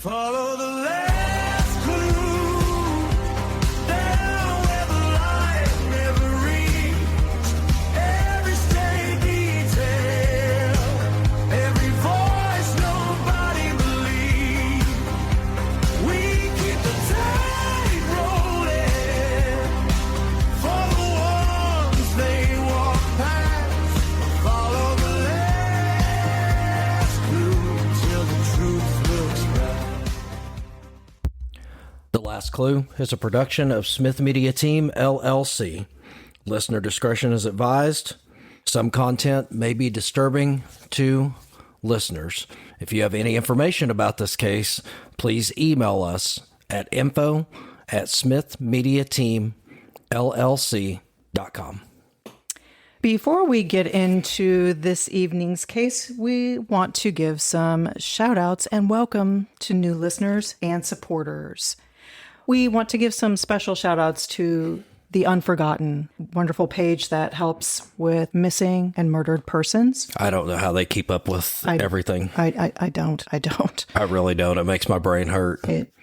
Follow the last clue down where the light never reached. Every stray detail, every voice nobody believed. We keep the tide rolling for the ones they walk past. Follow the last clue till the truth looks right. The Last Clue is a production of Smith Media Team, LLC. Listener discretion is advised. Some content may be disturbing to listeners. If you have any information about this case, please email us at info@smithmediateamllc.com. Before we get into this evening's case, we want to give some shout outs and welcome to new listeners and supporters. We want to give some special shout outs to The Unforgotten, wonderful page that helps with missing and murdered persons. I don't know how they keep up with everything. I don't. I really don't. It makes my brain hurt.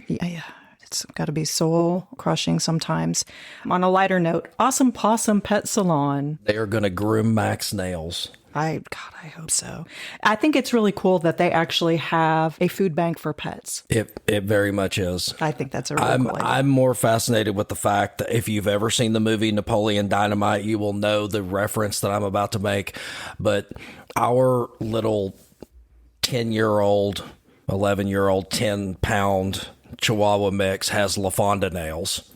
Yeah. It's got to be soul crushing sometimes. On a lighter note, Awesome Possum Pet Salon. They are going to groom Mac's nails. I hope so. I think it's really cool that they actually have a food bank for pets. It very much is. I think that's a really cool idea. I'm more fascinated with the fact that if you've ever seen the movie Napoleon Dynamite, you will know the reference that I'm about to make. But our little 10-year-old, 11-year-old, 10-pound Chihuahua mix has LaFonda nails.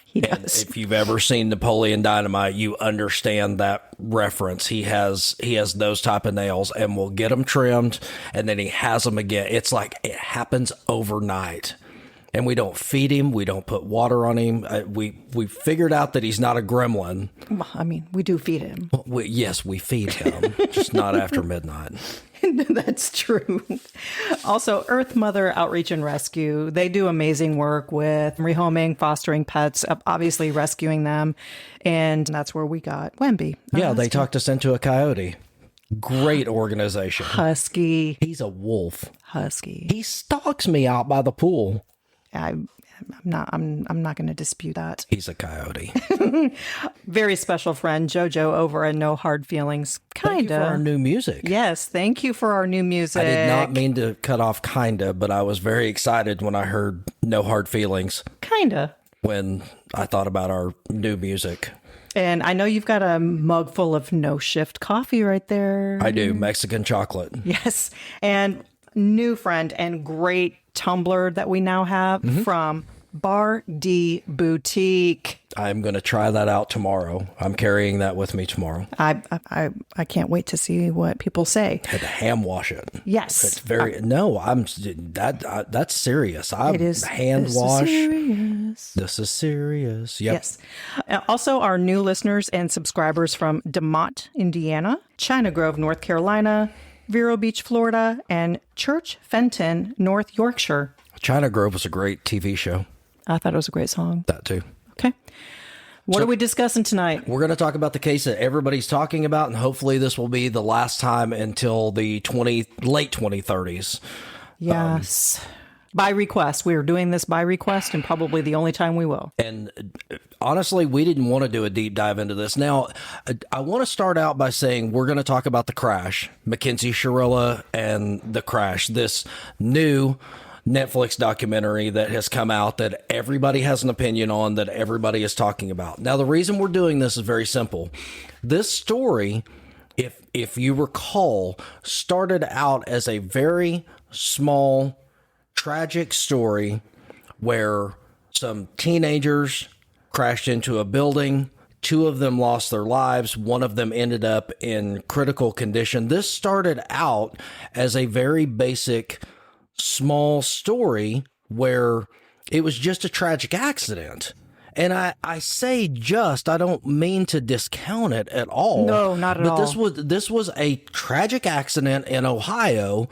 He And does. if you've ever seen Napoleon Dynamite, you understand that reference. He has those type of nails, and we'll get them trimmed, and then he has them again. It's like it happens overnight. And we don't feed him. We don't put water on him. We figured out that he's not a gremlin. Well, I mean, we do feed him. Yes, we feed him, just not after midnight. That's true. Also, Earth Mother Outreach and Rescue. They do amazing work with rehoming, fostering pets, obviously rescuing them. And that's where we got Wemby. Yeah, they talked us into a coyote. Great organization. Husky. He's a wolf. Husky. He stalks me out by the pool. I'm not going to dispute that. He's a coyote. Very special friend, JoJo over at No Hard Feelings. Thank you for our new music. Yes, thank you for our new music. I did not mean to cut off kinda, but I was very excited when I heard No Hard Feelings. Kinda. When I thought about our new music. And I know you've got a mug full of No Shift coffee right there. I do. Mexican chocolate. Yes. And new friend and great tumbler that we now have from Bar D Boutique. I'm going to try that out tomorrow. I'm carrying that with me tomorrow. I can't wait to see what people say. Had to ham wash it. Yes. It's very that's serious. It is hand this wash. Is serious. This is serious. Yep. Yes. Also, our new listeners and subscribers from DeMott, Indiana, China Grove, North Carolina, Vero Beach, Florida, and Church Fenton, North Yorkshire. China Grove was a great TV show. I thought it was a great song. That too. Okay. What are we discussing tonight? We're going to talk about the case that everybody's talking about, and hopefully this will be the last time until the late 2030s. Yes. By request. We are doing this by request, and probably the only time we will. And honestly, we didn't want to do a deep dive into this. Now, I want to start out by saying we're going to talk about The Crash, Mackenzie Shirilla and The Crash, this new Netflix documentary that has come out that everybody has an opinion on, that everybody is talking about. Now, the reason we're doing this is very simple. This story, if you recall, started out as a very small, tragic story where some teenagers crashed into a building. 2 of them lost their lives. 1 of them ended up in critical condition. This started out as a very basic, small story where it was just a tragic accident. And I say just, I don't mean to discount it at all. No, not at all. But this was a tragic accident in Ohio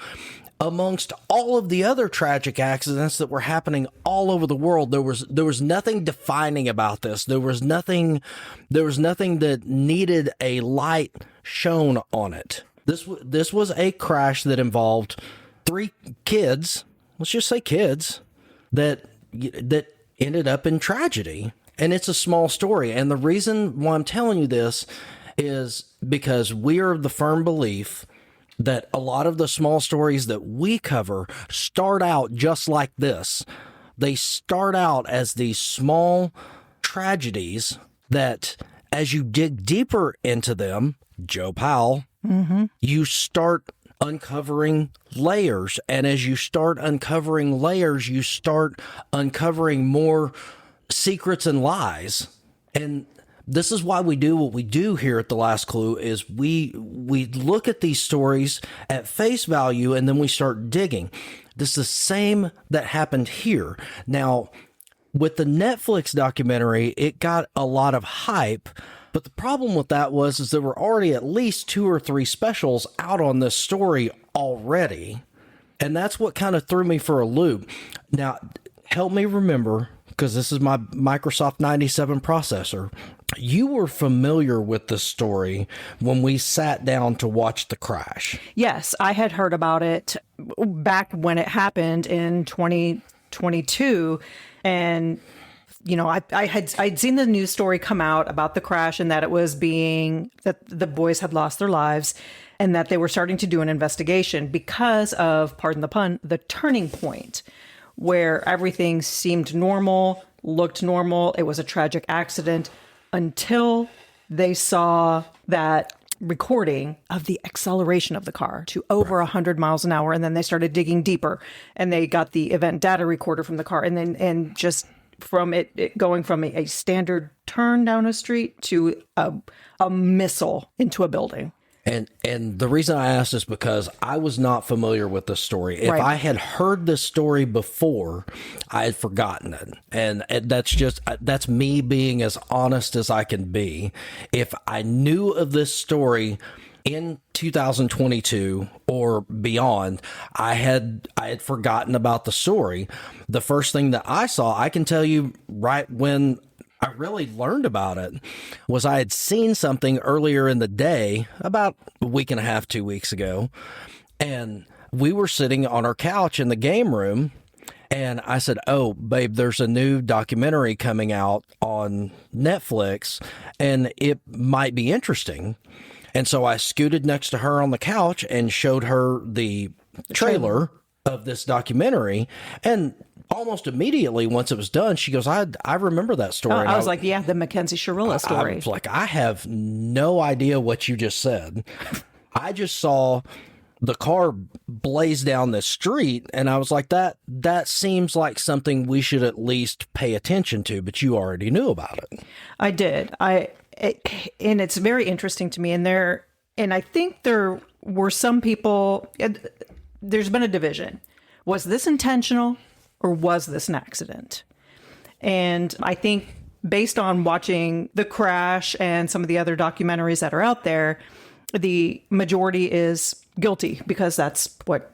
amongst all of the other tragic accidents that were happening all over the world. There was nothing defining about this. There was nothing that needed a light shone on it. This was a crash that involved 3 kids, let's just say kids, that ended up in tragedy. And it's a small story. And the reason why I'm telling you this is because we are of the firm belief that a lot of the small stories that we cover start out just like this. They start out as these small tragedies that, as you dig deeper into them, Joe Powell, you start uncovering layers. And as you start uncovering layers, you start uncovering more secrets and lies. And this is why we do what we do here at The Last Clue, is we look at these stories at face value and then we start digging. This is the same that happened here. Now, with the Netflix documentary, it got a lot of hype, but the problem with that was there were already at least 2 or 3 specials out on this story already. And that's what kind of threw me for a loop. Now, help me remember, because this is my Microsoft 97 processor. You were familiar with this story when we sat down to watch the crash. Yes, I had heard about it back when it happened in 2022. And, you know, I'd seen the news story come out about the crash and that it was that the boys had lost their lives and that they were starting to do an investigation because of, pardon the pun, the turning point, where everything seemed normal, looked normal. It was a tragic accident until they saw that recording of the acceleration of the car to over 100 miles an hour. And then they started digging deeper and they got the event data recorder from the car. And just from it going from a standard turn down a street to a missile into a building. And the reason I asked is because I was not familiar with this story. If Right. I had heard this story before, I had forgotten it. And that's me being as honest as I can be. If I knew of this story in 2022 or beyond, I had forgotten about the story. The first thing that I saw, I can tell you right when I really learned about it, was I had seen something earlier in the day, about a week and a half, 2 weeks ago, and we were sitting on our couch in the game room, and I said, "Oh, babe, there's a new documentary coming out on Netflix, and it might be interesting." And so I scooted next to her on the couch and showed her the trailer of this documentary, and almost immediately, once it was done, she goes, I remember that story. I was like, yeah, the Mackenzie Shirilla story. I was like, I have no idea what you just said. I just saw the car blaze down the street, and I was like, that seems like something we should at least pay attention to, but you already knew about it. I did. And it's very interesting to me. And I think there were some people, there's been a division. Was this intentional? Or was this an accident? And I think based on watching The Crash and some of the other documentaries that are out there, the majority is guilty because that's what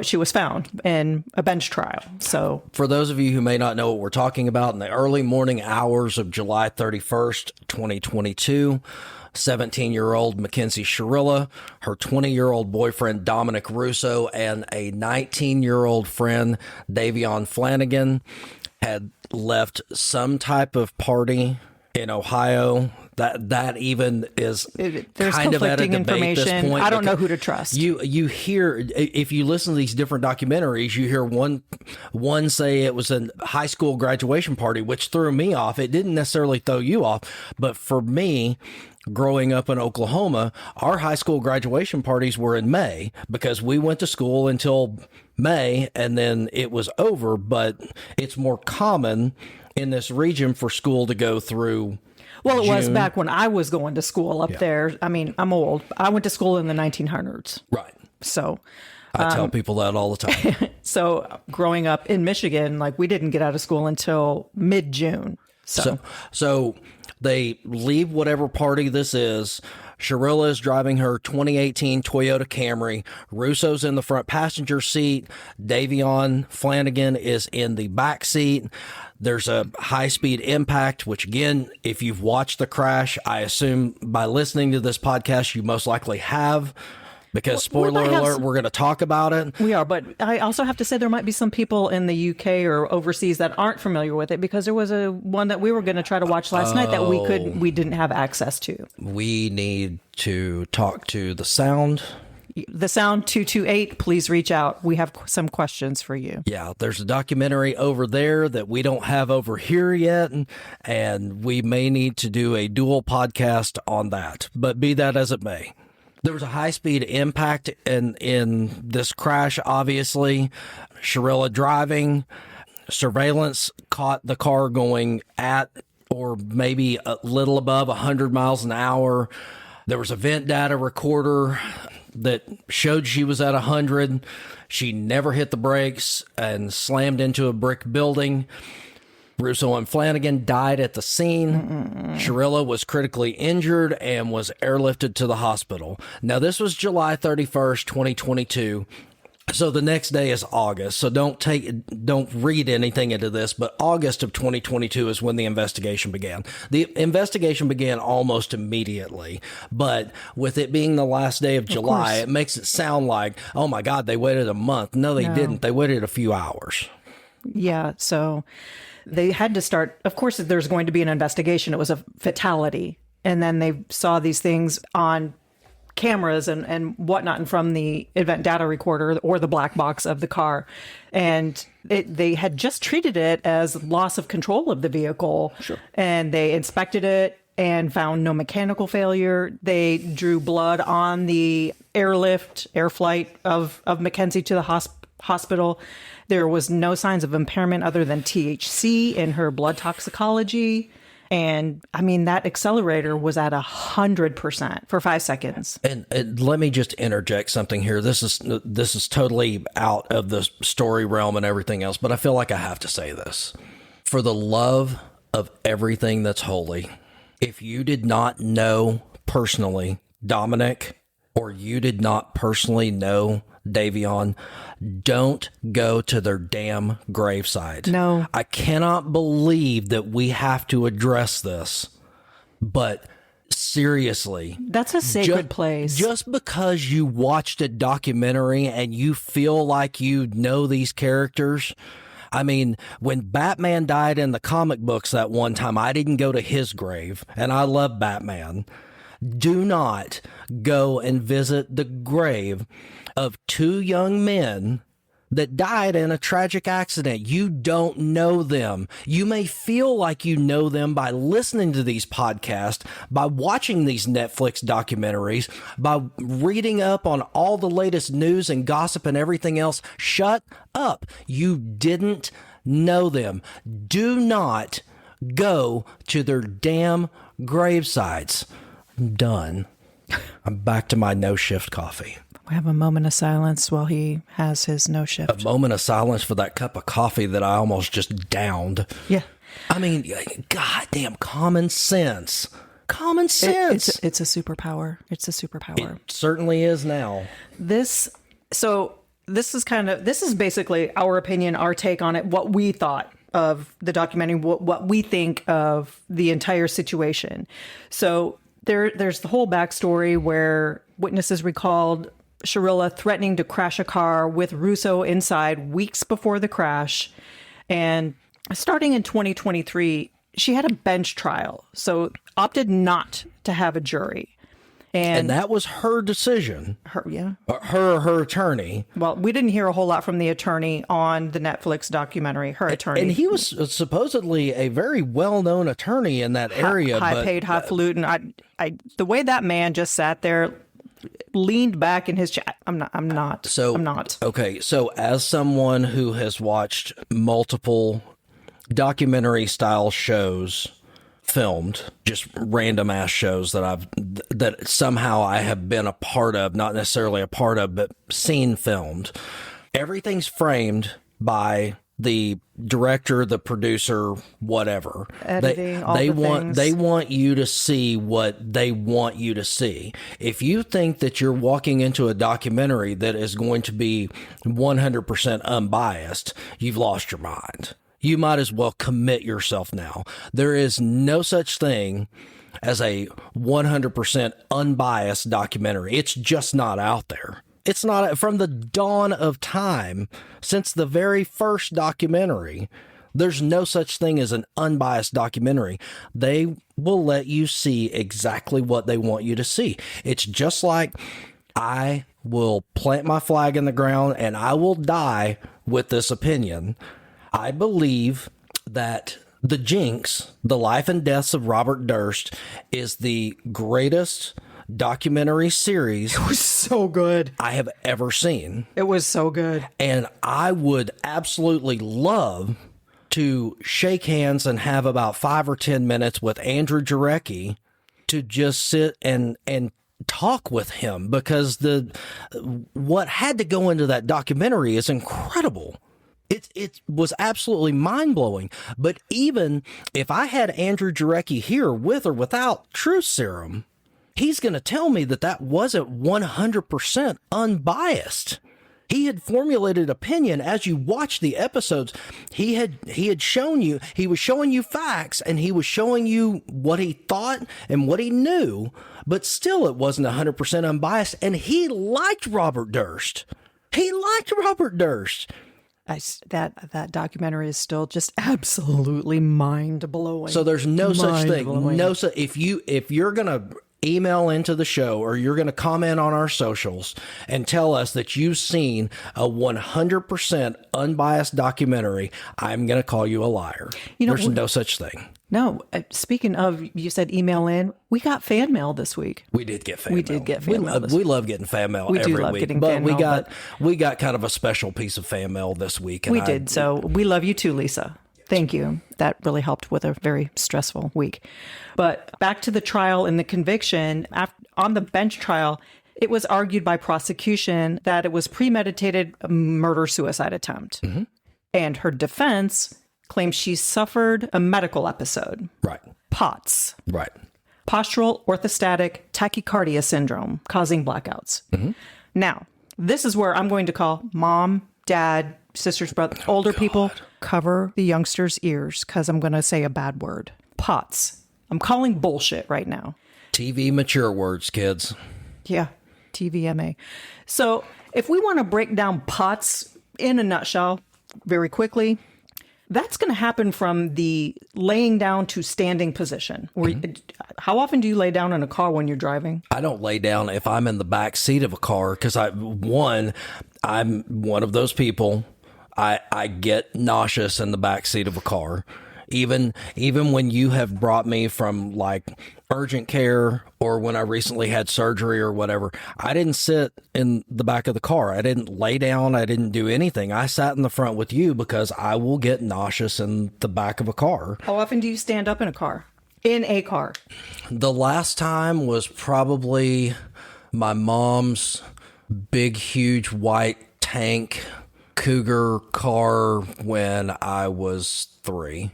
she was found in a bench trial. So for those of you who may not know what we're talking about, in the early morning hours of July 31st, 2022, 17-year-old Mackenzie Shirilla, her 20-year-old boyfriend Dominic Russo, and a 19-year-old friend Davion Flanagan had left some type of party in Ohio. That even is there's kind of at a conflicting debate at this information. point. I don't know who to trust. You hear, if you listen to these different documentaries, you hear one say it was a high school graduation party, which threw me off. It didn't necessarily throw you off, but for me, growing up in Oklahoma, our high school graduation parties were in May because we went to school until May and then it was over. But it's more common in this region for school to go through. Well, it was June. back when I was going to school up there. I mean, I'm old. I went to school in the 1900s. Right. So I tell people that all the time. So growing up in Michigan, like we didn't get out of school until mid-June. So they leave whatever party this is. Shirilla is driving her 2018 Toyota Camry. Russo's in the front passenger seat. Davion Flanagan is in the back seat. There's a high-speed impact, which, again, if you've watched the crash, I assume by listening to this podcast, you most likely have. Because Well, we spoiler might have alert, some- we're going to talk about it. We are, but I also have to say there might be some people in the UK or overseas that aren't familiar with it, because there was one that we were going to try to watch last night that we didn't have access to. We need to talk to the sound. The Sound 228, please reach out. We have some questions for you. Yeah, there's a documentary over there that we don't have over here yet, and we may need to do a dual podcast on that. But be that as it may, there was a high-speed impact in this crash, obviously. Shirilla driving. Surveillance caught the car going at or maybe a little above 100 miles an hour. There was a vent data recorder that showed she was at 100. She never hit the brakes and slammed into a brick building. Russo and Flanagan died at the scene. Shirilla was critically injured and was airlifted to the hospital. Now, this was July 31st, 2022. So the next day is August. So don't read anything into this, but August of 2022 is when the investigation began. The investigation began almost immediately, but with it being the last day of July, it makes it sound like, oh my God, they waited a month. No, they didn't. They waited a few hours. Yeah, so they had to start. Of course, if there's going to be an investigation, it was a fatality. And then they saw these things on cameras and whatnot, and from the event data recorder or the black box of the car. And they had just treated it as loss of control of the vehicle. Sure. And they inspected it and found no mechanical failure. They drew blood on the air flight of Mackenzie to the hospital. There was no signs of impairment other than THC in her blood toxicology. And I mean, that accelerator was at 100% for 5 seconds. And let me just interject something here. This is totally out of the story realm and everything else, but I feel like I have to say this. For the love of everything that's holy, if you did not know personally Dominic, or you did not personally know Davion, don't go to their damn graveside. No. I cannot believe that we have to address this, but seriously. That's a sacred place. Just because you watched a documentary and you feel like you know these characters. I mean, when Batman died in the comic books that one time, I didn't go to his grave, and I love Batman. Do not go and visit the grave of two young men that died in a tragic accident. You don't know them. You may feel like you know them by listening to these podcasts, by watching these Netflix documentaries, by reading up on all the latest news and gossip and everything else. Shut up. You didn't know them. Do not go to their damn gravesites. I'm done. I'm back to my no shift coffee. We have a moment of silence while he has his no shift. A moment of silence for that cup of coffee that I almost just downed. Yeah. I mean, goddamn common sense. Common sense. It's a superpower. It's a superpower. It certainly is now. This is basically our opinion, our take on it, what we thought of the documentary, what we think of the entire situation. So there's the whole backstory where witnesses recalled Shirilla threatening to crash a car with Russo inside weeks before the crash. And starting in 2023, she had a bench trial, so opted not to have a jury. And that was her decision. Her attorney. Well, we didn't hear a whole lot from the attorney on the Netflix documentary, her attorney. And he was supposedly a very well-known attorney in that area. High-paid, highfalutin. The way that man just sat there, leaned back in his chair. I'm not. Okay, so as someone who has watched multiple documentary-style shows filmed, just random ass shows that somehow I have been a part of, not necessarily a part of, but seen filmed. Everything's framed by the director, the producer, whatever. Editing, they want you to see what they want you to see. If you think that you're walking into a documentary that is going to be 100% unbiased, you've lost your mind. You might as well commit yourself now. There is no such thing as a 100% unbiased documentary. It's just not out there. It's not from the dawn of time, since the very first documentary. There's no such thing as an unbiased documentary. They will let you see exactly what they want you to see. It's just like I will plant my flag in the ground and I will die with this opinion. I believe that The Jinx, The Life and Deaths of Robert Durst, is the greatest documentary series It was so good. I have ever seen. It was so good. And I would absolutely love to shake hands and have about 5 or 10 minutes with Andrew Jarecki to just sit and talk with him, because what had to go into that documentary is incredible. It was absolutely mind-blowing. But even if I had Andrew Jarecki here with or without Truth Serum, he's going to tell me that wasn't 100% unbiased. He had formulated opinion as you watch the episodes. He was showing you facts, and he was showing you what he thought and what he knew, but still it wasn't 100% unbiased. And he liked Robert Durst. That documentary is still just absolutely mind blowing. So there's no such thing. If you're gonna email into the show, or you're gonna comment on our socials and tell us that you've seen a 100% unbiased documentary, I'm gonna call you a liar. There's no such thing. No, speaking of, you said email in. We got fan mail this week. We did get fan mail. We did get fan mail. We love getting fan mail We every do love week. getting But fan we mail, got we got kind of a special piece of fan mail this week. And We did. So we love you too, Lisa. Thank you. That really helped with a very stressful week. But back to the trial and the conviction. On the bench trial, it was argued by prosecution that it was premeditated murder-suicide attempt. Mm-hmm. And her defense claims she suffered a medical episode. Right. POTS. Right. Postural orthostatic tachycardia syndrome, causing blackouts. Mm-hmm. Now, this is where I'm going to call mom, dad, sisters, brothers, older people, cover the youngsters' ears, because I'm going to say a bad word. POTS. I'm calling bullshit right now. TV mature words, kids. Yeah, TVMA. So if we want to break down POTS in a nutshell very quickly, that's going to happen from the laying down to standing position. How often do you lay down in a car when you're driving? I don't lay down if I'm in the back seat of a car, because I'm one of those people. I get nauseous in the back seat of a car. Even when you have brought me from like urgent care, or when I recently had surgery or whatever, I didn't sit in the back of the car. I didn't lay down. I didn't do anything. I sat in the front with you because I will get nauseous in the back of a car. How often do you stand up in a car? In a car? The last time was probably my mom's big, huge white tank Cougar car when I was 3.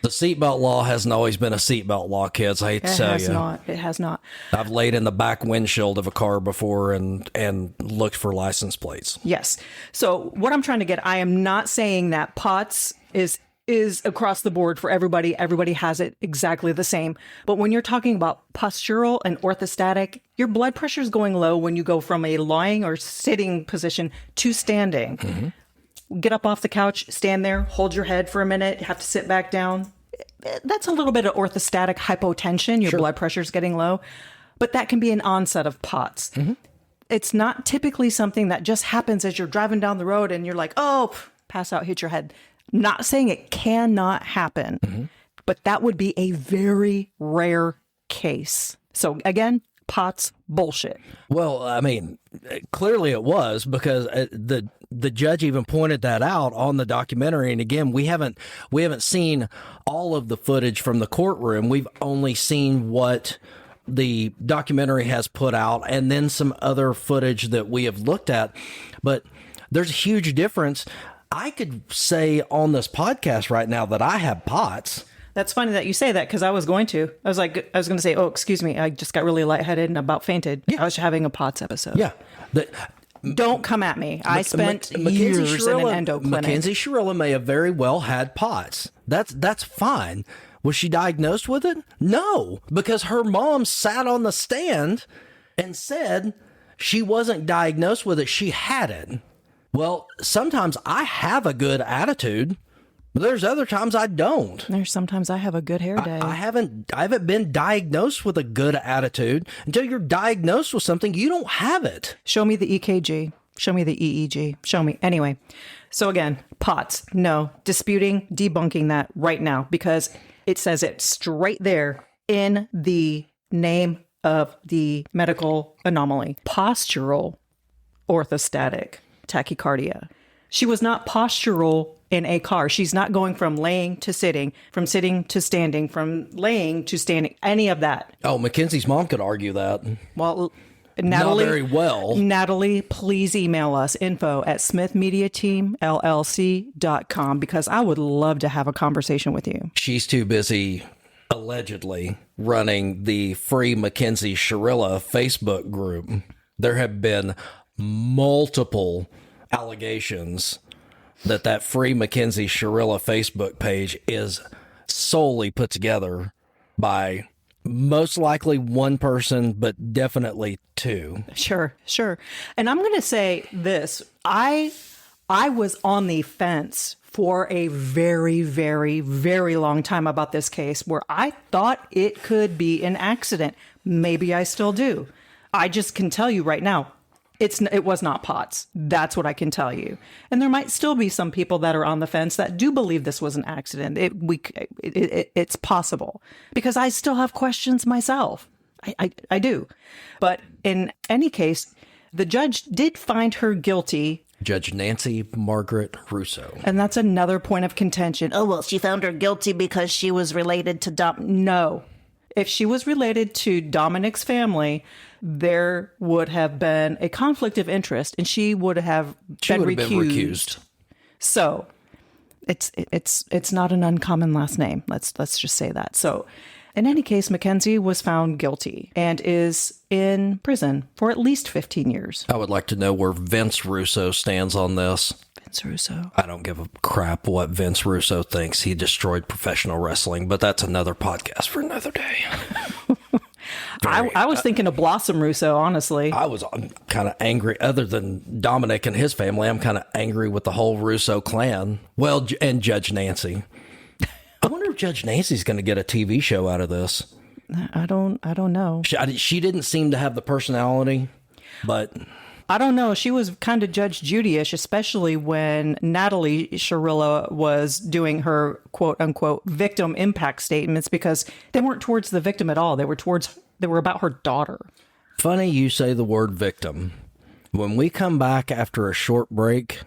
The seatbelt law hasn't always been a seatbelt law, kids. I hate to tell you. It has not. I've laid in the back windshield of a car before and looked for license plates. Yes. So what I'm trying to get, I am not saying that POTS is across the board for everybody. Everybody has it exactly the same. But when you're talking about postural and orthostatic, your blood pressure is going low when you go from a lying or sitting position to standing. Mm-hmm. Get up off the couch, stand there, hold your head for a minute, have to sit back down. That's a little bit of orthostatic hypotension. Your blood pressure is getting low. But that can be an onset of POTS. Mm-hmm. It's not typically something that just happens as you're driving down the road and you're like, oh, pass out, hit your head. Not saying it cannot happen, but that would be a very rare case. So again, POTS, bullshit. Well, I mean, clearly it was, because the judge even pointed that out on the documentary. And again, we haven't seen all of the footage from the courtroom. We've only seen what the documentary has put out, and then some other footage that we have looked at. But there's a huge difference. I could say on this podcast right now that I have POTS. That's funny that you say that, because I was going to say, oh, excuse me, I just got really lightheaded and about fainted. Yeah. I was having a POTS episode. Yeah. Don't come at me. I spent years in an endo clinic. Mackenzie Shirilla may have very well had POTS. That's fine. Was she diagnosed with it? No, because her mom sat on the stand and said she wasn't diagnosed with it. She had it. Well, sometimes I have a good attitude, but there's other times I don't. There's sometimes I have a good hair day. I haven't been diagnosed with a good attitude. Until you're diagnosed with something, you don't have it. Show me the EKG. Show me the EEG. Show me. Anyway, so again, POTS. No, disputing, debunking that right now, because it says it straight there in the name of the medical anomaly. Postural orthostatic tachycardia. She was not postural in a car. She's not going from laying to sitting, from sitting to standing, from laying to standing, any of that. Oh, Mackenzie's mom could argue that. Well, Natalie, not very well. Natalie, please email us info@smithmediateamllc.com, because I would love to have a conversation with you. She's too busy, allegedly, running the free Mackenzie Shirilla Facebook group. There have been multiple allegations that free Mackenzie Shirilla Facebook page is solely put together by most likely one person, but definitely two. Sure. And I'm going to say this. I was on the fence for a very, very, very long time about this case, where I thought it could be an accident. Maybe I still do. I just can tell you right now, it was not POTS. That's what I can tell you. And there might still be some people that are on the fence that do believe this was an accident. It's possible, because I still have questions myself. I do. But in any case, the judge did find her guilty. Judge Nancy Margaret Russo. And that's another point of contention. Oh, well, she found her guilty because she was related to No. If she was related to Dominic's family, there would have been a conflict of interest, and she would have been recused. So it's not an uncommon last name. Let's just say that. So in any case, Mackenzie was found guilty and is in prison for at least 15 years. I would like to know where Vince Russo stands on this. Vince Russo. I don't give a crap what Vince Russo thinks. He destroyed professional wrestling, but that's another podcast for another day. I was thinking of Blossom Russo, honestly. I'm kind of angry. Other than Dominic and his family, I'm kind of angry with the whole Russo clan. Well, and Judge Nancy. I wonder if Judge Nancy's going to get a TV show out of this. I don't know. She didn't seem to have the personality, but I don't know. She was kind of Judge Judy-ish, especially when Natalie Shirilla was doing her quote unquote victim impact statements, because they weren't towards the victim at all. They were about her daughter. Funny you say the word victim. When we come back after a short break,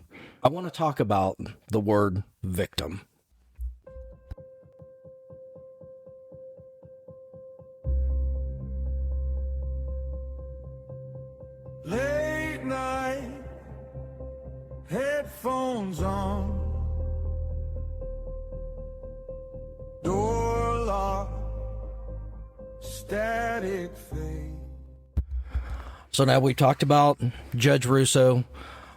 I want to talk about the word victim. Late night, headphones on, door lock, static fade. So now we talked about Judge Russo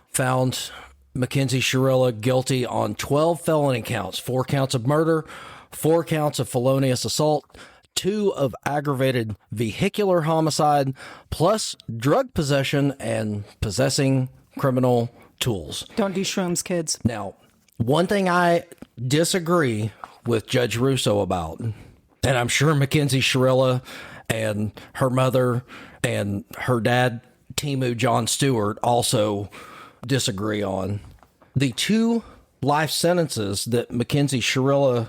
found Mackenzie Shirilla guilty on 12 felony counts, 4 counts of murder, 4 counts of felonious assault, 2 of aggravated vehicular homicide, plus drug possession and possessing criminal tools. Don't do shrooms, kids. Now, one thing I disagree with Judge Russo about, and I'm sure Mackenzie Shirilla and her mother and her dad, Timu John Stewart, also disagree on. The 2 life sentences that Mackenzie Shirilla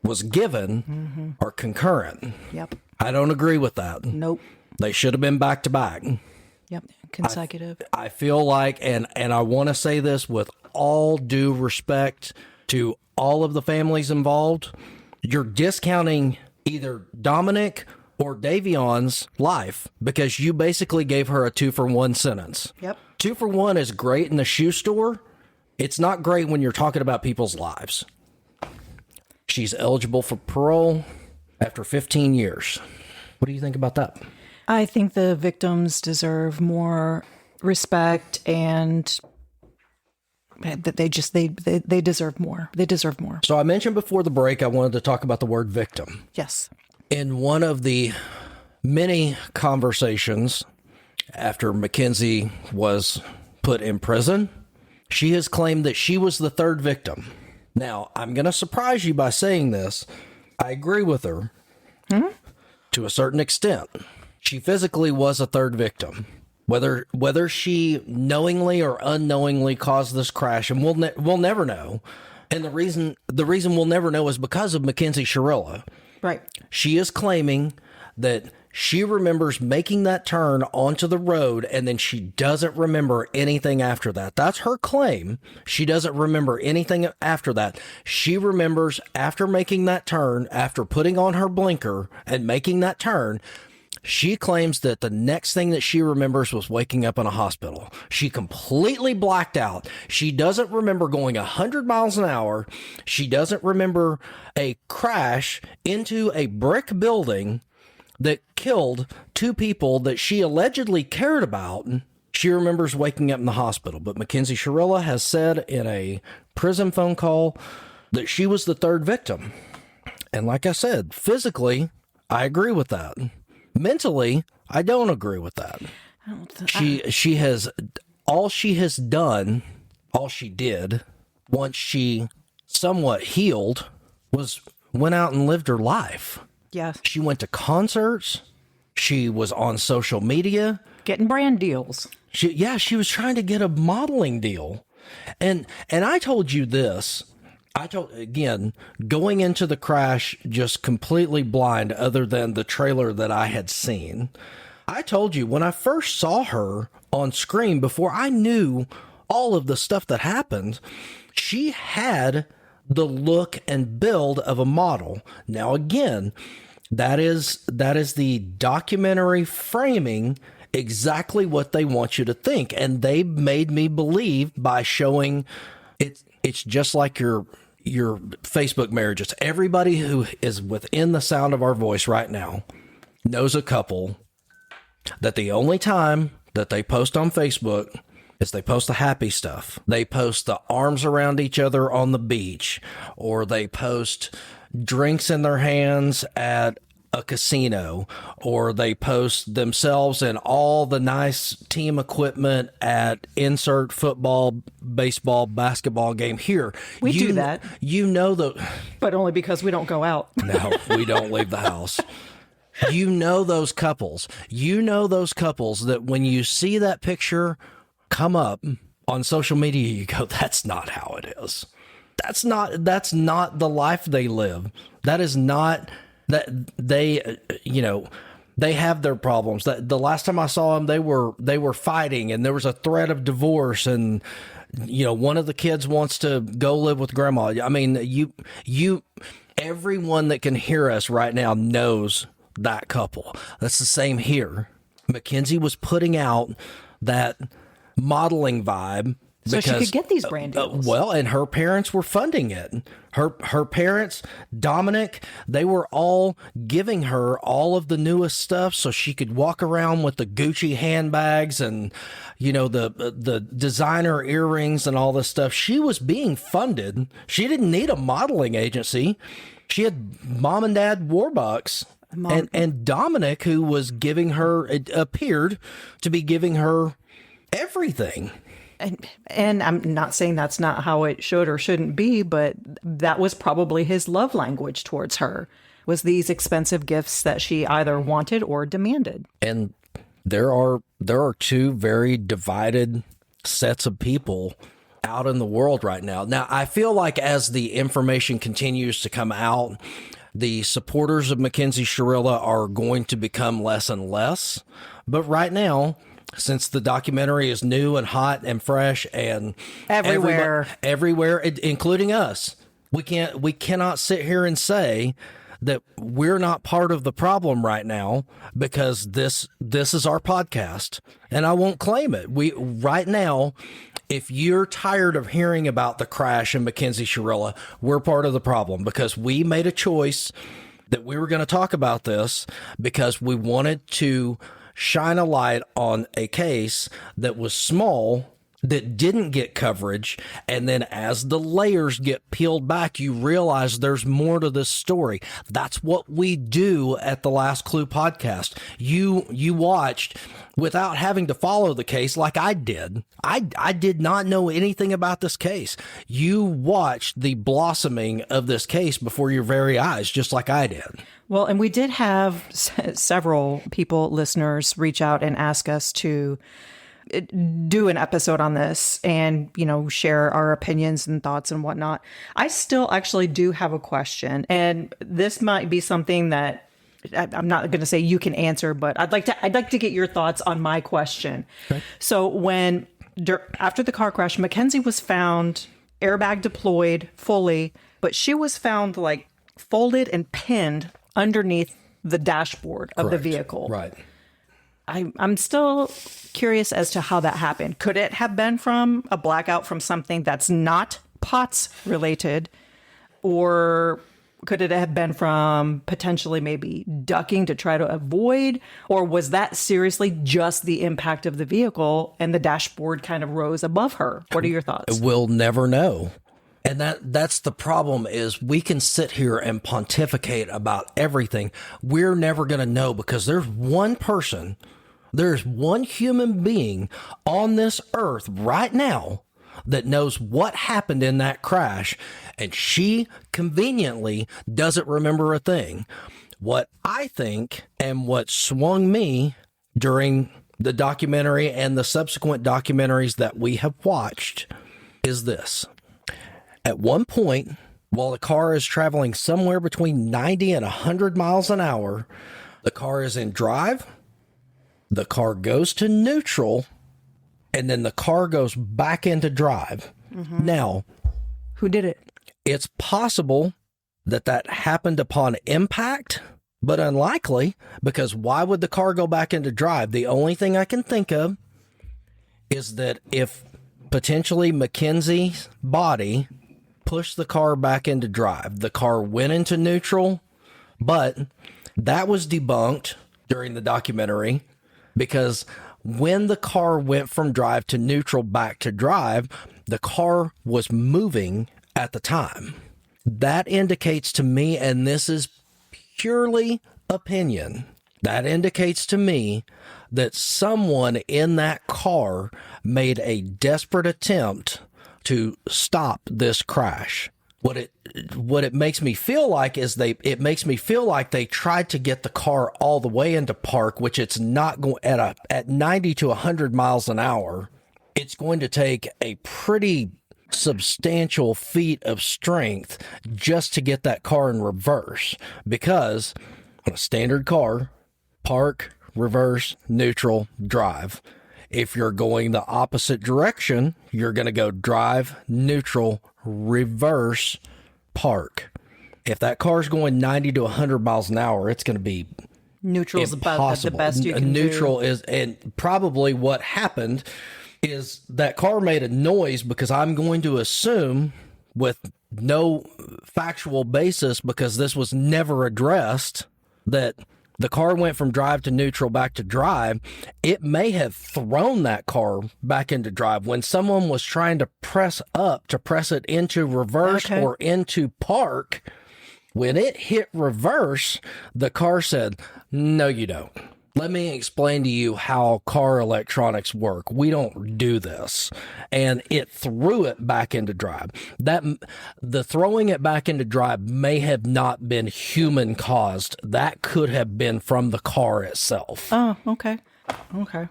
was given are concurrent. Yep. I don't agree with that. Nope. They should have been back to back. Yep. Consecutive. I feel like, and I want to say this with all due respect to all of the families involved, you're discounting either Dominic or Davion's life because you basically gave her a 2-for-1 sentence. Yep. 2-for-1 is great in the shoe store. It's not great when you're talking about people's lives. She's eligible for parole after 15 years. What do you think about that? I think the victims deserve more respect and That they deserve more. They deserve more. So I mentioned before the break, I wanted to talk about the word victim. Yes. In one of the many conversations after Mackenzie was put in prison, she has claimed that she was the third victim. Now, I'm going to surprise you by saying this. I agree with her to a certain extent. She physically was a third victim. Whether she knowingly or unknowingly caused this crash, and we'll never know. And the reason we'll never know is because of Mackenzie Shirilla. Right. She is claiming that she remembers making that turn onto the road, and then she doesn't remember anything after that. That's her claim. She doesn't remember anything after that. She remembers after making that turn, after putting on her blinker and making that turn, she claims that the next thing that she remembers was waking up in a hospital. She completely blacked out. She doesn't remember going 100 miles an hour. She doesn't remember a crash into a brick building that killed two people that she allegedly cared about. She remembers waking up in the hospital. But Mackenzie Shirilla has said in a prison phone call that she was the third victim. And like I said, physically, I agree with that. Mentally, I don't agree with that. She has done, all she did once she somewhat healed was went out and lived her life. Yes. She went to concerts. She was on social media. Getting brand deals. She was trying to get a modeling deal. And I told you this. Again, going into the crash just completely blind other than the trailer that I had seen. I told you when I first saw her on screen, before I knew all of the stuff that happened, she had the look and build of a model. Now, again, that is the documentary framing exactly what they want you to think. And they made me believe by showing it's just like your Facebook marriages. Everybody who is within the sound of our voice right now knows a couple that the only time that they post on Facebook is they post the happy stuff. They post the arms around each other on the beach, or they post drinks in their hands at a casino, or they post themselves in all the nice team equipment at insert football, baseball, basketball game here. We do that. You know but only because we don't go out. No, we don't leave the house. You know those couples. You know those couples that when you see that picture come up on social media, you go, that's not how it is. That's not the life they live. That is not that they, they have their problems. That the last time I saw them, they were fighting, and there was a threat of divorce, and one of the kids wants to go live with grandma. I mean, everyone that can hear us right now knows that couple. That's the same here. Mackenzie was putting out that modeling vibe. So she could get these brand deals. And her parents were funding it. Her parents, Dominic, they were all giving her all of the newest stuff so she could walk around with the Gucci handbags and, the designer earrings and all this stuff. She was being funded. She didn't need a modeling agency. She had mom and dad Warbucks. And Dominic, who was giving her, it appeared to be giving her everything. And I'm not saying that's not how it should or shouldn't be, but that was probably his love language towards her, was these expensive gifts that she either wanted or demanded. And there are two very divided sets of people out in the world right now. Now, I feel like as the information continues to come out, the supporters of Mackenzie Shirilla are going to become less and less. But right now, since the documentary is new and hot and fresh and everywhere, including us, we cannot sit here and say that we're not part of the problem right now, because this is our podcast, and I won't claim it. Right now, if you're tired of hearing about the crash in Mackenzie Shirilla, we're part of the problem, because we made a choice that we were going to talk about this because we wanted to shine a light on a case that was small that didn't get coverage. And then as the layers get peeled back, you realize there's more to this story. That's what we do at the Last Clue podcast. You watched without having to follow the case like I did. I did not know anything about this case. You watched the blossoming of this case before your very eyes, just like I did. Well, and we did have several people, listeners, reach out and ask us to do an episode on this and, share our opinions and thoughts and whatnot. I still actually do have a question, and this might be something that I'm not going to say you can answer, but I'd like to get your thoughts on my question. Okay. So after the car crash, Mackenzie was found airbag deployed fully, but she was found like folded and pinned underneath the dashboard of the vehicle. Right. I'm still curious as to how that happened. Could it have been from a blackout from something that's not POTS related? Or could it have been from potentially maybe ducking to try to avoid? Or was that seriously just the impact of the vehicle and the dashboard kind of rose above her? What are your thoughts? We'll never know. And that's the problem, is we can sit here and pontificate about everything. We're never going to know, because there's one human being on this earth right now that knows what happened in that crash, and she conveniently doesn't remember a thing. What I think, and what swung me during the documentary and the subsequent documentaries that we have watched, is this. At one point, while the car is traveling somewhere between 90 and 100 miles an hour, the car is in drive, the car goes to neutral, and then the car goes back into drive. Mm-hmm. Now, who did it? It's possible that happened upon impact, but unlikely, because why would the car go back into drive? The only thing I can think of is that if potentially Mackenzie's body pushed the car back into drive, the car went into neutral, but that was debunked during the documentary, because when the car went from drive to neutral back to drive, the car was moving at the time. That indicates to me, and this is purely opinion, that indicates to me that someone in that car made a desperate attempt to stop this crash. What it makes me feel like is it makes me feel like they tried to get the car all the way into park, which it's not going at 90 to 100 miles an hour. It's going to take a pretty substantial feat of strength just to get that car in reverse, because on a standard car, park, reverse, neutral, drive. If you're going the opposite direction, you're going to go drive, neutral, reverse, park. If that car's going 90 to 100 miles an hour, it's going to be neutral is about the best you can neutral do. Is, and probably what happened is that car made a noise, because I'm going to assume, with no factual basis, because this was never addressed, that the car went from drive to neutral back to drive. It may have thrown that car back into drive. When someone was trying to press up to press it into reverse or into park, when it hit reverse, the car said, "No, you don't. Let me explain to you how car electronics work. We don't do this." And it threw it back into drive. The throwing it back into drive may have not been human caused. That could have been from the car itself. Oh, okay. Okay.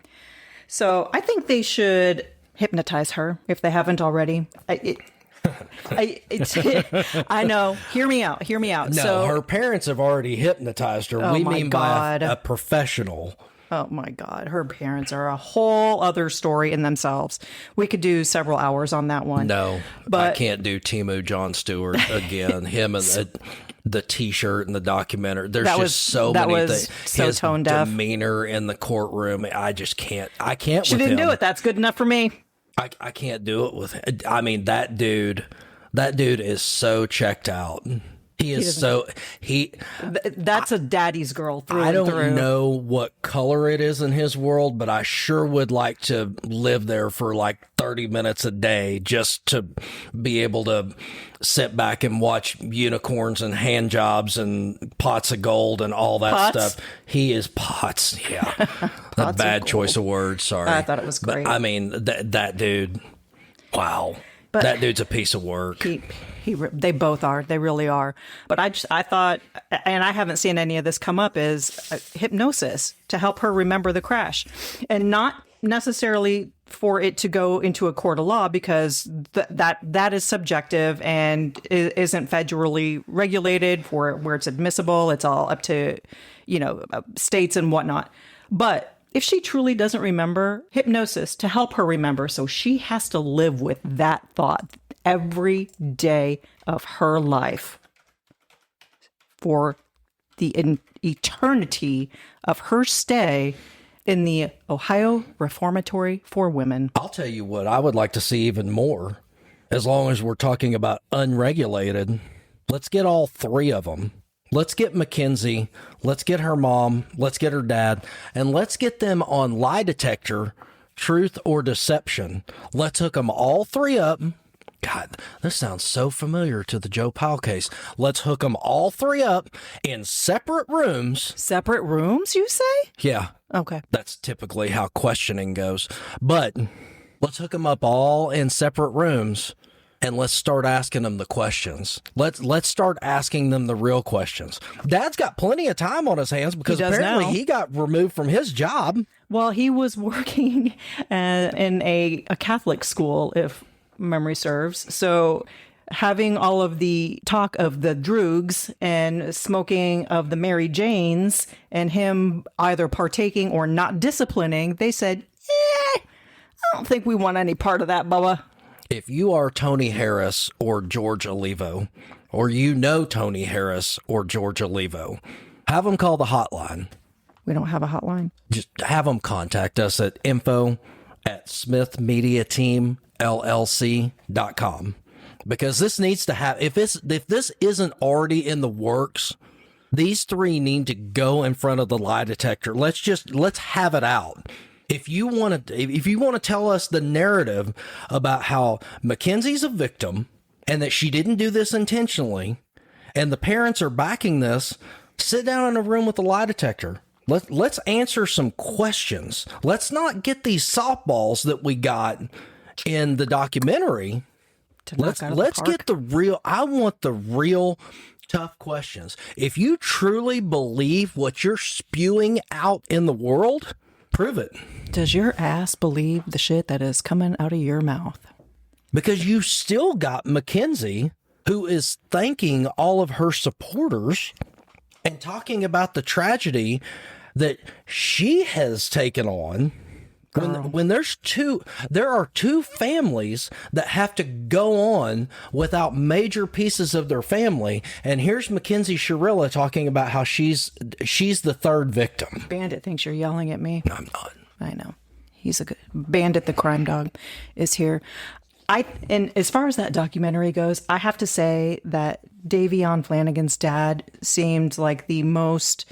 So I think they should hypnotize her if they haven't already. I know. Hear me out. No, so, her parents have already hypnotized her. Oh, we my mean God. by a professional. Oh my God. Her parents are a whole other story in themselves. We could do several hours on that one. No, but I can't do Timu John Stewart again. Him and the T-shirt and the documentary. There's so many things. So his tone deaf. demeanor in the courtroom. I just can't. I can't. She with didn't him. do it. That's good enough for me. I can't do it with him. I mean, that dude is so checked out. He is That's a daddy's girl through I and don't through. know what color it is in his world, but I sure would like to live there for like 30 minutes a day just to be able to sit back and watch unicorns and hand jobs and pots of gold and all that Pots? stuff. He is pots. Yeah. A bad choice of words. Sorry. I thought it was great. But, I mean, that dude, wow. But that dude's a piece of work. They both are. They really are. But I thought, and I haven't seen any of this come up, is hypnosis to help her remember the crash, and not necessarily for it to go into a court of law, because that is subjective and isn't federally regulated for where it's admissible. It's all up to, states and whatnot. But if she truly doesn't remember, hypnosis to help her remember, so she has to live with that thought every day of her life for the eternity of her stay in the Ohio Reformatory for Women. I'll tell you what, I would like to see even more, as long as we're talking about unregulated. Let's get all three of them. Let's get Mackenzie, let's get her mom, let's get her dad, and let's get them on lie detector, truth or deception. Let's hook them all three up. God, this sounds so familiar to the Joe Powell case. Let's hook them all three up in separate rooms. Separate rooms, you say? Yeah. Okay. That's typically how questioning goes. But let's hook them up all in separate rooms. And let's start asking them the questions. Let's start asking them the real questions. Dad's got plenty of time on his hands because apparently he got removed from his job. Well, he was working in a Catholic school, if memory serves. So having all of the talk of the droogs and smoking of the Mary Janes and him either partaking or not disciplining, they said, I don't think we want any part of that, Bubba. If you are Tony Harris or George Olivo, or Tony Harris or George Olivo, have them call the hotline. We don't have a hotline. Just have them contact us at info@smithmediateamllc.com, because this needs to have, if this isn't already in the works, these three need to go in front of the lie detector. Let's have it out. If you want to tell us the narrative about how Mackenzie's a victim and that she didn't do this intentionally, and the parents are backing this, sit down in a room with a lie detector. Let's answer some questions. Let's not get these softballs that we got in the documentary. Let's get the real. I want the real tough questions. If you truly believe what you're spewing out in the world, prove it. Does your ass believe the shit that is coming out of your mouth? Because you still got Mackenzie, who is thanking all of her supporters and talking about the tragedy that she has taken on. When there are two families that have to go on without major pieces of their family, and here's Mackenzie Shirilla talking about how she's the third victim. Bandit thinks you're yelling at me. No, I'm not. I know. He's a good Bandit. The crime dog is here. And as far as that documentary goes, I have to say that Davion Flanagan's dad seemed like the most,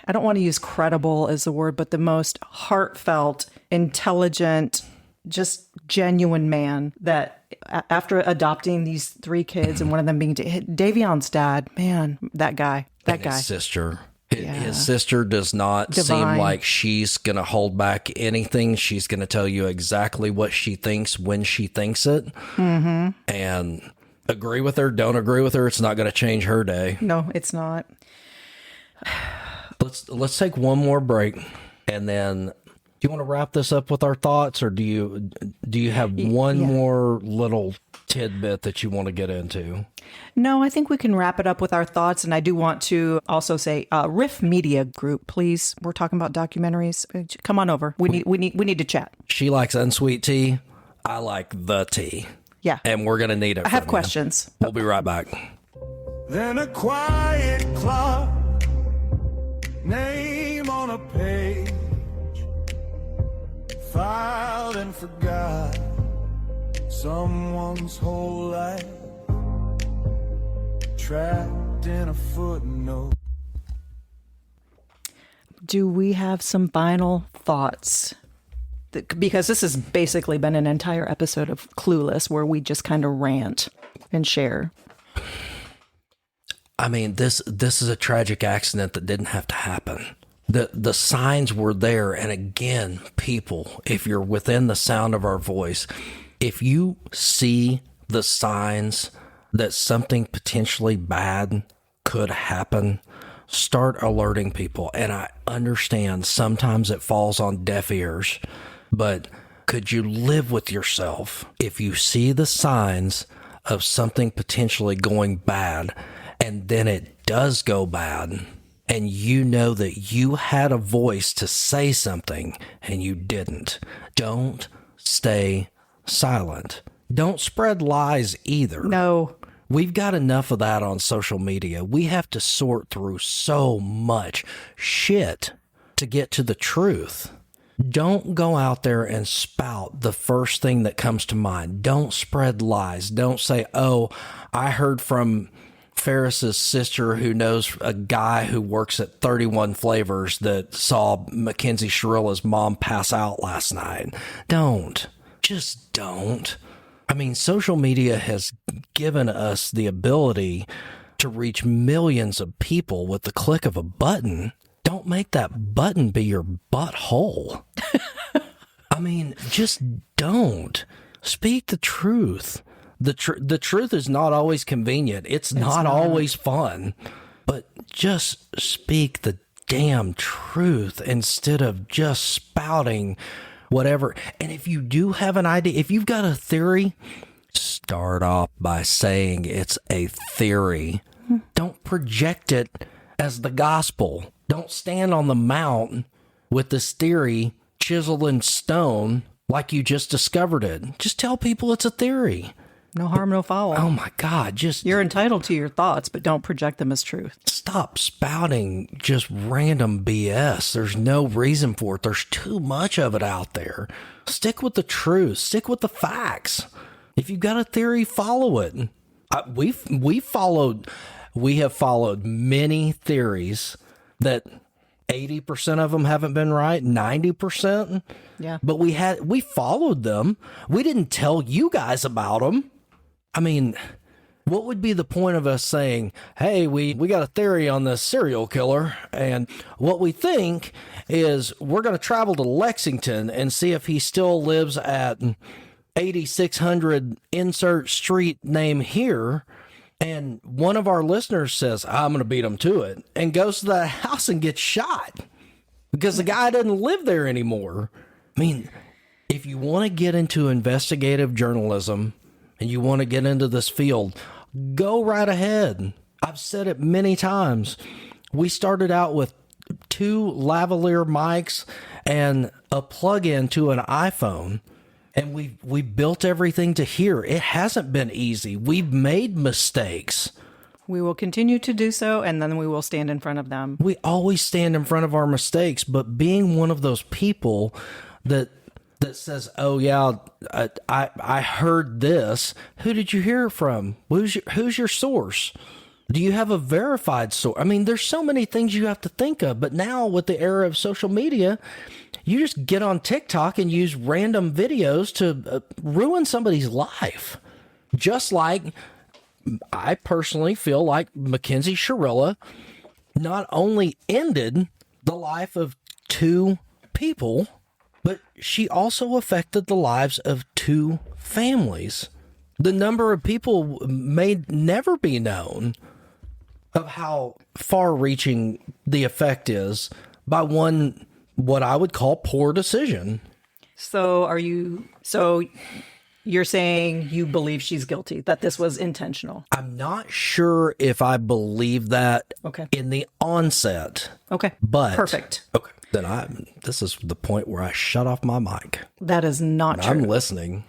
I don't want to use credible as the word, but the most heartfelt, intelligent, just genuine man that after adopting these three kids and one of them being Davion's dad, man, that guy. His sister. His sister does not seem like she's going to hold back anything. She's going to tell you exactly what she thinks when she thinks it. Mm-hmm. And agree with her, don't agree with her. It's not going to change her day. No, it's not. Let's take one more break, and then do you want to wrap this up with our thoughts, or do you have one more little tidbit that you want to get into? No, I think we can wrap it up with our thoughts, and I do want to also say, Riff Media Group, please. We're talking about documentaries. Come on over. We need to chat. She likes unsweet tea. I like the tea. Yeah, and we're gonna need it. I have questions. We'll be right back. Then a quiet clock, name on a page, filed and forgot, someone's whole life trapped in a footnote. Do we have some final thoughts? Because this has basically been an entire episode of Clueless where we just kind of rant and share. I mean, this is a tragic accident that didn't have to happen. The signs were there. And again, people, if you're within the sound of our voice, if you see the signs that something potentially bad could happen, start alerting people. And I understand sometimes it falls on deaf ears, but could you live with yourself if you see the signs of something potentially going bad and then it does go bad and you know that you had a voice to say something and you didn't? Don't stay silent. Don't spread lies either. No. We've got enough of that on social media. We have to sort through so much shit to get to the truth. Don't go out there and spout the first thing that comes to mind. Don't spread lies. Don't say, oh, I heard from Ferris's sister who knows a guy who works at 31 Flavors that saw Mackenzie Shirilla's mom pass out last night. Don't. Just don't. I mean, social media has given us the ability to reach millions of people with the click of a button. Don't make that button be your butthole. I mean, just don't. Speak the truth. The truth is not always convenient. It's not always fun. But just speak the damn truth instead of just spouting whatever. And if you do have an idea, if you've got a theory, start off by saying it's a theory. Don't project it as the gospel. Don't stand on the mount with this theory chiseled in stone like you just discovered it. Just tell people it's a theory. No harm, no foul. Oh my God, You're entitled to your thoughts, but don't project them as truth. Stop spouting just random BS. There's no reason for it. There's too much of it out there. Stick with the truth. Stick with the facts. If you've got a theory, follow it. We have followed many theories that 80% of them haven't been right, 90%. Yeah. But we followed them. We didn't tell you guys about them. I mean, what would be the point of us saying, hey, we got a theory on this serial killer, and what we think is we're going to travel to Lexington and see if he still lives at 8600 insert street name here, and one of our listeners says, I'm going to beat him to it, and goes to that house and gets shot because the guy doesn't live there anymore. I mean, if you want to get into investigative journalism and you want to get into this field, go right ahead. I've said it many times. We started out with 2 lavalier mics and a plug-in to an iPhone, and we built everything to here. It hasn't been easy. We've made mistakes. We will continue to do so, and then we will stand in front of them. We always stand in front of our mistakes, but being one of those people that says, oh yeah, I heard this. Who did you hear it from? Who's your source? Do you have a verified source? I mean, there's so many things you have to think of, but now with the era of social media, you just get on TikTok and use random videos to ruin somebody's life. Just like I personally feel like Mackenzie Shirilla not only ended the life of 2 people, but she also affected the lives of 2 families. The number of people may never be known of how far-reaching the effect is by one, what I would call poor decision. So you're saying you believe she's guilty, that this was intentional? I'm not sure if I believe that in the onset. Okay. But perfect. Okay. Then this is the point where I shut off my mic. That is not true. I'm listening.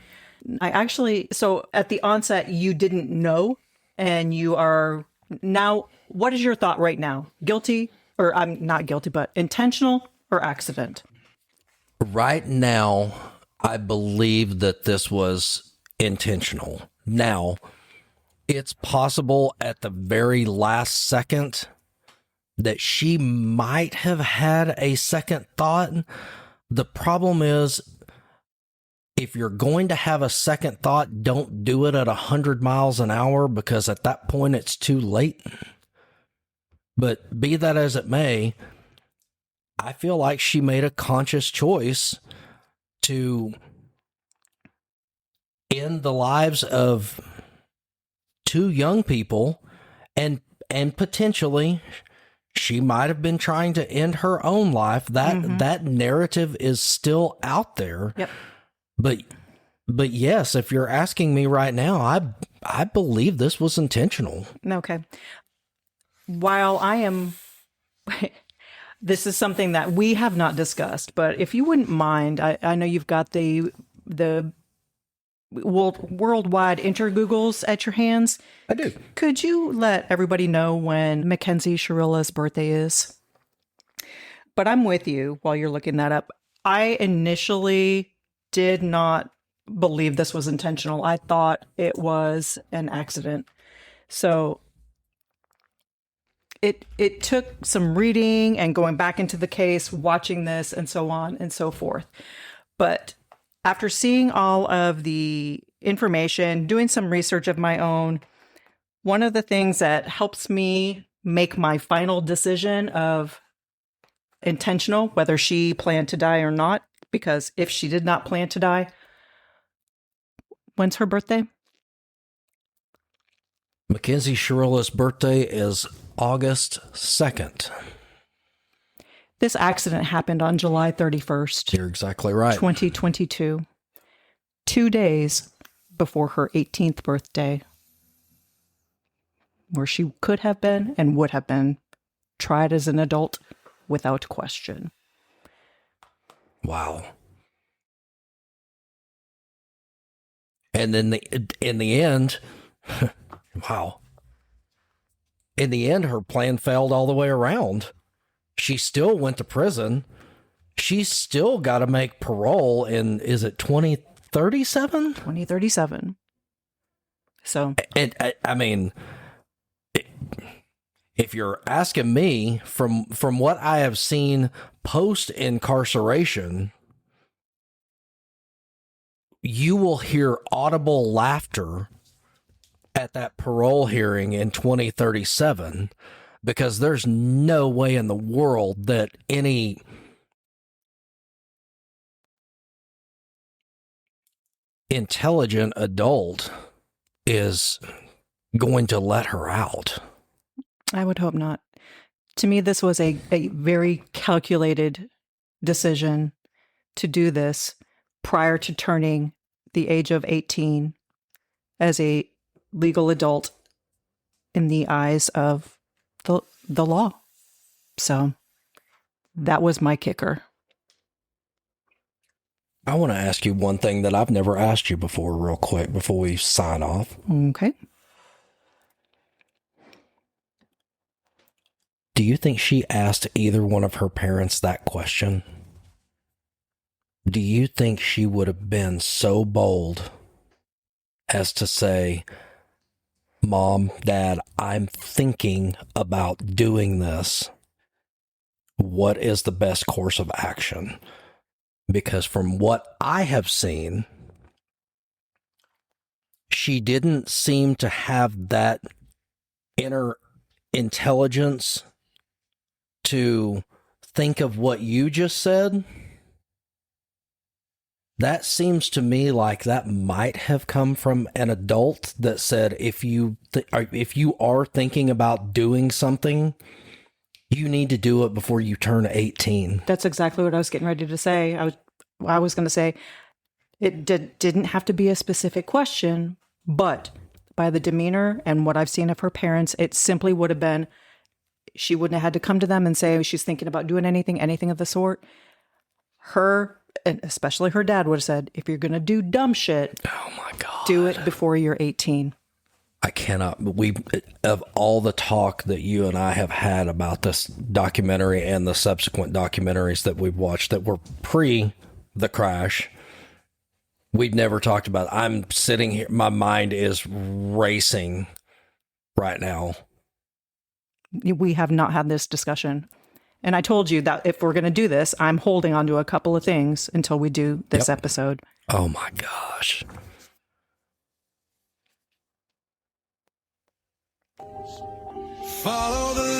So at the onset, you didn't know, and you are now, what is your thought right now? Guilty, or I'm not guilty, but intentional or accident? Right now, I believe that this was intentional. Now, It's possible at the very last second that she might have had a second thought. The problem is, if you're going to have a second thought, don't do it at 100 miles an hour, because at that point it's too late. But be that as it may, I feel like she made a conscious choice to end the lives of two young people, and potentially she might have been trying to end her own life. That narrative is still out there. Yep. But yes, if you're asking me right now, I believe this was intentional. Okay. While I am, this is something that we have not discussed, but if you wouldn't mind, I know you've got the worldwide inter-Googles at your hands. I do. Could you let everybody know when Mackenzie Shirilla's birthday is? But I'm with you while you're looking that up. I initially did not believe this was intentional. I thought it was an accident. So it took some reading and going back into the case, watching this, and so on and so forth. But after seeing all of the information, doing some research of my own, one of the things that helps me make my final decision of intentional, whether she planned to die or not, because if she did not plan to die, when's her birthday? Mackenzie Shirilla's birthday is August 2nd. This accident happened on July 31st. You're exactly right. 2022. 2 days before her 18th birthday, where she could have been and would have been tried as an adult without question. Wow. And then in the end, wow. In the end, her plan failed all the way around. She still went to prison. She's still got to make parole in, is it 2037? 2037. So. And I mean, if you're asking me, from what I have seen post-incarceration, you will hear audible laughter at that parole hearing in 2037, because there's no way in the world that any intelligent adult is going to let her out. I would hope not. To me, this was a very calculated decision to do this prior to turning the age of 18 as a legal adult in the eyes of the law. So that was my kicker. I want to ask you one thing that I've never asked you before, real quick, before we sign off. Okay. Do you think she asked either one of her parents that question? Do you think she would have been so bold as to say, Mom, Dad, I'm thinking about doing this. What is the best course of action? Because from what I have seen, she didn't seem to have that inner intelligence to think of what you just said. That seems to me like that might have come from an adult that said, if you are thinking about doing something, you need to do it before you turn 18. That's exactly what I was getting ready to say. I was going to say it didn't have to be a specific question, but by the demeanor and what I've seen of her parents, it simply would have been, she wouldn't have had to come to them and say she's thinking about doing anything of the sort. Her, and especially her dad, would have said, if you're going to do dumb shit, oh my God, do it before you're 18. I cannot. Of all the talk that you and I have had about this documentary and the subsequent documentaries that we've watched that were pre the crash, we've never talked about it. I'm sitting here, my mind is racing right now. We have not had this discussion. And I told you that if we're going to do this, I'm holding on to a couple of things until we do this episode. Oh my gosh. Follow the